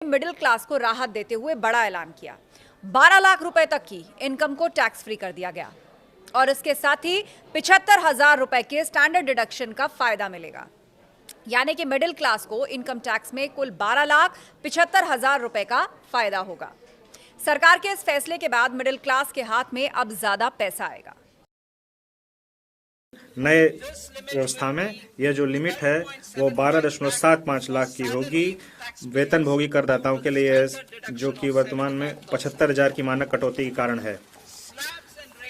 Middle class को राहत देते हुए बड़ा ऐलान किया। 12 लाख रुपए तक की इनकम को टैक्स फ्री कर दिया गया और इसके साथ ही 75,000 रुपए के स्टैंडर्ड डिडक्शन का फायदा मिलेगा। यानी कि मिडिल क्लास को इनकम टैक्स में कुल 12,75,000 रुपए का फायदा होगा। सरकार के इस फैसले के बाद मिडिल क्लास के हाथ में अब ज्यादा पैसा आएगा। नए व्यवस्था में यह जो लिमिट है वो 12.75 लाख की होगी वेतनभोगी करदाताओं के लिए, जो कि वर्तमान में 75,000 की मानक कटौती के कारण है।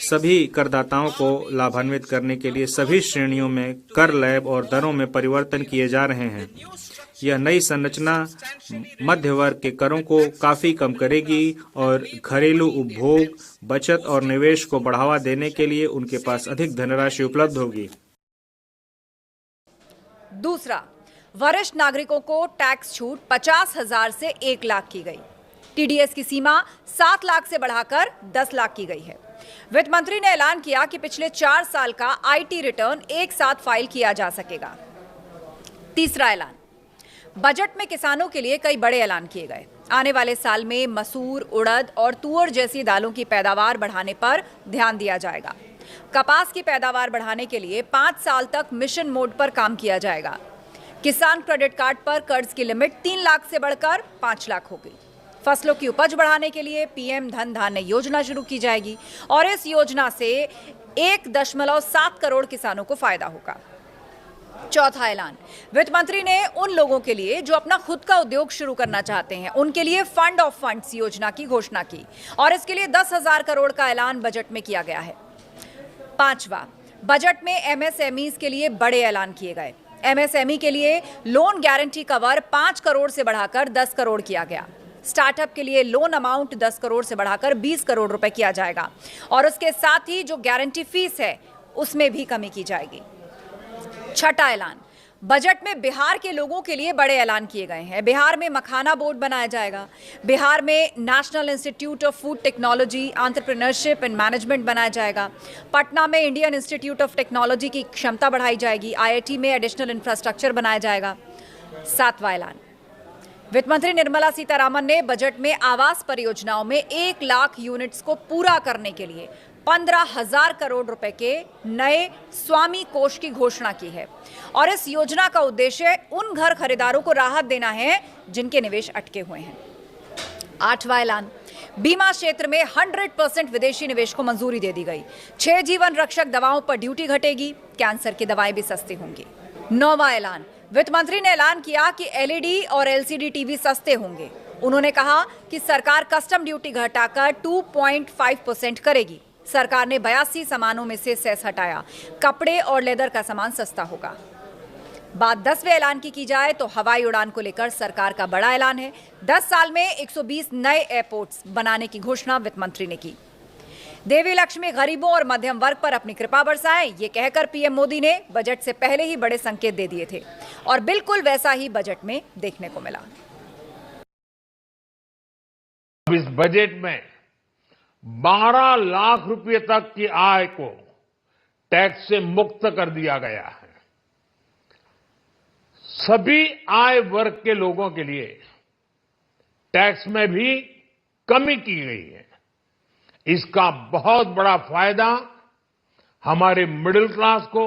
सभी करदाताओं को लाभान्वित करने के लिए सभी श्रेणियों में कर स्लैब और दरों में परिवर्तन किए जा रहे हैं। यह नई संरचना मध्य वर्ग के करों को काफी कम करेगी और घरेलू उपभोग, बचत और निवेश को बढ़ावा देने के लिए उनके पास अधिक धनराशि उपलब्ध होगी। दूसरा, वरिष्ठ नागरिकों को टैक्स छूट 50,000 से 1 लाख की गई। टीडीएस की सीमा 7 लाख से बढ़ाकर 10 लाख की गई है। वित्त मंत्री ने ऐलान किया कि पिछले 4 साल का आईटी रिटर्न एक साथ फाइल किया जा सकेगा। तीसरा ऐलान, बजट में किसानों के लिए कई बड़े ऐलान किए गए। आने वाले साल में मसूर, उड़द और तुअर जैसी दालों की पैदावार बढ़ाने पर ध्यान दिया जाएगा। कपास की पैदावार बढ़ाने के लिए 5 साल तक मिशन मोड पर काम किया जाएगा। किसान क्रेडिट कार्ड पर कर्ज की लिमिट 3 लाख से बढ़कर 5 लाख होगी। फसलों की उपज बढ़ाने के लिए पीएम धन धान्य योजना शुरू की जाएगी और इस योजना से 1.7 करोड़ किसानों को फायदा होगा। चौथा ऐलान, वित्त मंत्री ने उन लोगों के लिए जो अपना खुद का उद्योग शुरू करना चाहते हैं, उनके लिए फंड ऑफ फंड्स योजना की घोषणा की और इसके लिए 10,000 करोड़ का ऐलान बजट में किया गया है। पांचवा, बजट में एमएसएमईज के लिए बड़े ऐलान किए गए। एमएसएमई के लिए लोन गारंटी कवर 5 करोड़ से बढ़ाकर 10 करोड़ किया गया। स्टार्टअप के लिए लोन अमाउंट 10 करोड़ से बढ़ाकर 20 करोड़ रुपए किया जाएगा और उसके साथ ही जो गारंटी फीस है उसमें भी कमी की जाएगी। छठा ऐलान, बजट में बिहार के लोगों के लिए बड़े ऐलान किए गए हैं। बिहार में मखाना बोर्ड बनाया जाएगा। बिहार में national institute of food technology, entrepreneurship and management बनाया जाएगा। पटना में इंडियन इंस्टीट्यूट ऑफ टेक्नोलॉजी की क्षमता बढ़ाई जाएगी। आईआईटी में एडिशनल इंफ्रास्ट्रक्चर बनाया जाएगा। सातवां ऐलान, वित्त मंत्री निर्मला सीतारामन ने बजट में आवास परियोजनाओं में 1 लाख यूनिट्स को पूरा करने के लिए 15,000 करोड़ रुपए के नए स्वामी कोष की घोषणा की है और इस योजना का उद्देश्य उन घर खरीदारों को राहत देना है जिनके निवेश अटके हुए हैं। आठवां ऐलान, बीमा क्षेत्र में 100% विदेशी निवेश को मंजूरी दे दी गई। 6 जीवन रक्षक दवाओं पर ड्यूटी घटेगी। कैंसर की दवाएं भी सस्ती होंगी। नौवां ऐलान, वित्त मंत्री ने ऐलान किया कि एलईडी और एलसीडी टीवी सस्ते होंगे। उन्होंने कहा कि सरकार कस्टम ड्यूटी घटाकर 2.5% करेगी। सरकार ने 82 सामानों में से सेस हटाया। कपड़े और लेदर का सामान सस्ता होगा। बात 10वें ऐलान की जाए तो हवाई उड़ान को लेकर सरकार का बड़ा ऐलान है। 10 साल में 120 नए एयरपोर्ट्स बनाने की घोषणा वित्त मंत्री ने की। देवी लक्ष्मी गरीबों और मध्यम वर्ग पर अपनी कृपा बरसाएं, ये कहकर पीएम मोदी ने बजट से पहले ही बड़े संकेत दे दिए थे और बिल्कुल वैसा ही बजट में देखने को मिला। इस बजट में 12 लाख रुपए तक की आय को टैक्स से मुक्त कर दिया गया है। सभी आय वर्ग के लोगों के लिए टैक्स में भी कमी की गई है। इसका बहुत बड़ा फायदा हमारे मिडिल क्लास को